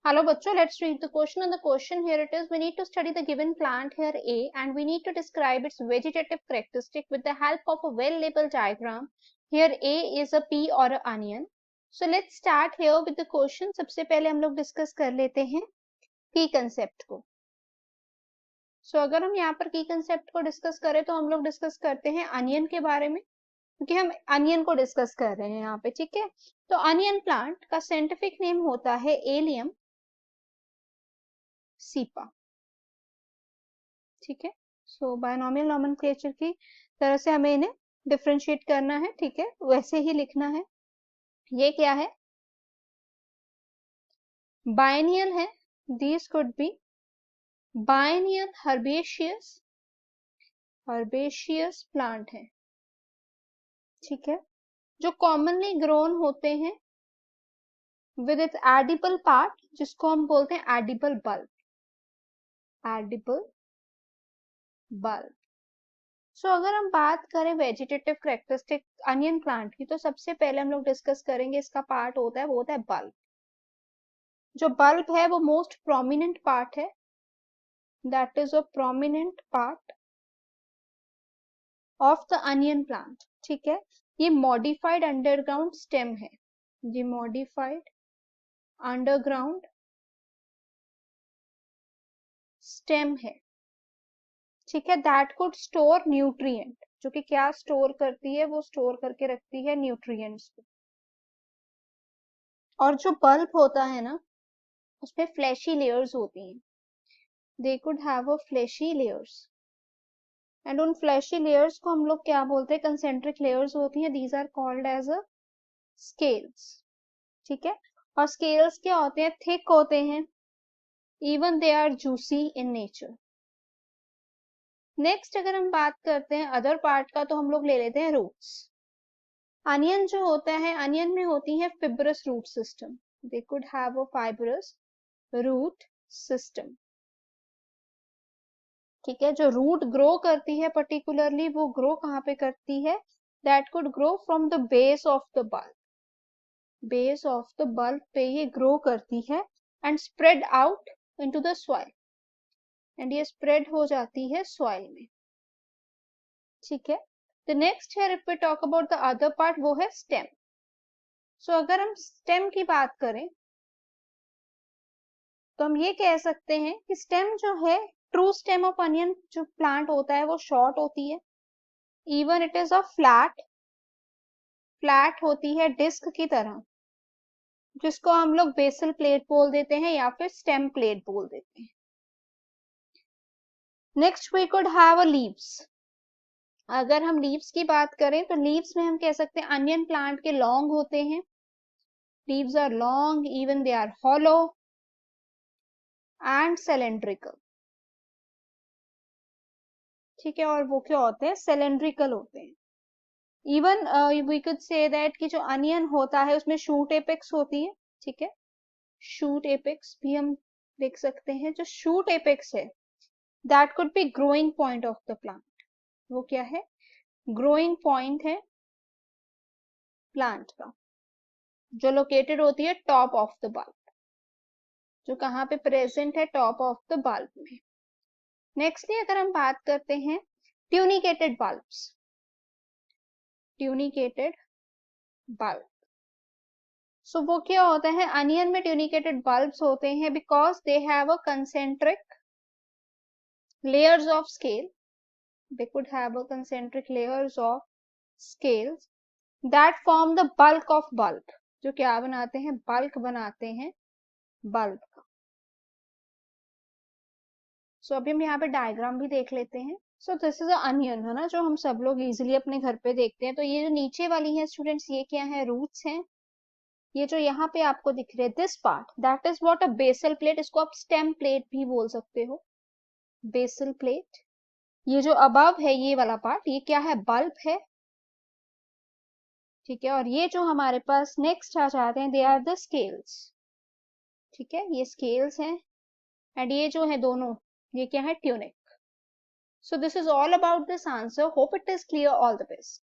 Hello bachcho, let's read the question. And the question here it is, we need to study the given plant here A and we need to describe its vegetative characteristic with the help of a well-labeled diagram. Here A is a pea or an onion. So let's start here with the question. सबसे पहले हम लोग discuss कर लेते हैं की concept को. सो अगर हम यहाँ पर की कंसेप्ट को डिस्कस करें तो हम लोग डिस्कस करते हैं अनियन के बारे में, क्योंकि हम अनियन को डिस्कस कर रहे हैं यहाँ पे. ठीक है, तो अनियन प्लांट का साइंटिफिक नेम होता है एलियम सीपा. ठीक है, सो बायनॉमियल नोमेनक्लेचर की तरह से हमें इन्हें डिफरेंशिएट करना है. ठीक है, वैसे ही लिखना है. ये क्या है, बायनियल है. These could be biennial herbaceous plant है. ठीक है, जो कॉमनली ग्रोन होते हैं विद इट्स एडिबल पार्ट, जिसको हम बोलते हैं एडिबल बल्ब. सो अगर हम बात करें वेजिटेटिव कैरेक्टरिस्टिक अनियन प्लांट की, तो सबसे पहले हम लोग डिस्कस करेंगे इसका पार्ट होता है, वो होता है बल्ब. जो बल्ब है वो मोस्ट प्रोमिनेंट पार्ट है, that is a prominent part of the onion plant. ठीक है, ये मॉडिफाइड अंडरग्राउंड स्टेम है. ये मॉडिफाइड अंडरग्राउंड स्टेम है. ठीक है, दैट कुड स्टोर न्यूट्रिएंट, जो कि क्या स्टोर करती है, वो स्टोर करके रखती है न्यूट्रिएंट्स को. और जो बल्ब होता है ना, उसमें फ्लैशी लेयर्स होती हैं. They could have a fleshy layers, and उन फ्लैशी लेयर्स को हम लोग क्या बोलते हैं, कंसेंट्रिक लेयर्स होती हैं. These are called as a scales. ठीक है, और स्केल्स क्या होते हैं, थिक होते हैं. Even they are juicy in nature. Next अगर हम बात करते हैं अदर पार्ट का, तो हम लोग ले लेते हैं रूट्स. अनियन जो होता है, अनियन में होती है fibrous root system. They could have a fibrous root system. ठीक है, जो रूट ग्रो करती है पर्टिकुलरली, वो ग्रो कहाँ पे करती है, that could grow from the base of the bulb. Base of the bulb पे ये ग्रो करती है and spread out into the soil, and ये स्प्रेड हो जाती है सॉइल में. ठीक है, the next here if we talk about the other part, वो है स्टेम. सो अगर हम स्टेम की बात करें तो हम ये कह सकते हैं कि स्टेम जो है, ट्रू स्टेम ऑफ अनियन जो प्लांट होता है वो शॉर्ट होती है. Even it is a flat होती है डिस्क की तरह, जिसको हम लोग बेसल प्लेट बोल देते हैं या फिर स्टेम प्लेट बोल देते हैं. Next we could have a leaves. अगर हम लीव्स की बात करें तो लीव्स में हम कह सकते हैं अनियन प्लांट के लॉन्ग होते हैं. Leaves are long, even they are hollow and cylindrical. ठीक है, और वो क्या होते हैं, सिलेंड्रिकल होते हैं. Even we could say that कि जो अनियन होता है उसमें शूट एपेक्स होती है. ठीक है, शूट एपेक्स भी हम देख सकते हैं. जो शूट एपेक्स है, that could be growing point of the plant. वो क्या है, ग्रोइंग पॉइंट है प्लांट का, जो लोकेटेड होती है टॉप ऑफ द बल्ब, जो कहाँ पे प्रेजेंट है, टॉप ऑफ द बल्ब में. नेक्स्टली अगर हम बात करते हैं ट्यूनिकेटेड बल्ब्स. ट्यूनिकेटेड बल्ब, सो वो क्या होता है, अनियन में ट्यूनिकेटेड बल्ब्स होते हैं because they have a concentric layers of scale. they could have a concentric layers of scales that form the bulk of bulb, जो क्या बनाते हैं, बल्क बनाते हैं बल्ब का. सो अभी हम यहाँ पे डायग्राम भी देख लेते हैं. So this is a onion, है ना, जो हम सब लोग इजीली अपने घर पे देखते हैं. तो ये जो नीचे वाली है स्टूडेंट्स, ये क्या है, रूट्स हैं. ये जो यहाँ पे आपको दिख रहे हैं this part, that is what a basal plate. इसको आप स्टेम प्लेट भी बोल सकते हो, बेसल प्लेट. ये जो अबव है ये वाला पार्ट, ये क्या है, बल्ब है. ठीक है, और ये जो हमारे पास नेक्स्ट आ जाते हैं, दे आर द स्केल्स. ठीक है, ये स्केल्स हैं, एंड ये जो है दोनों, ये क्या है, tunic. So this is all about this answer. Hope it is clear. All the best.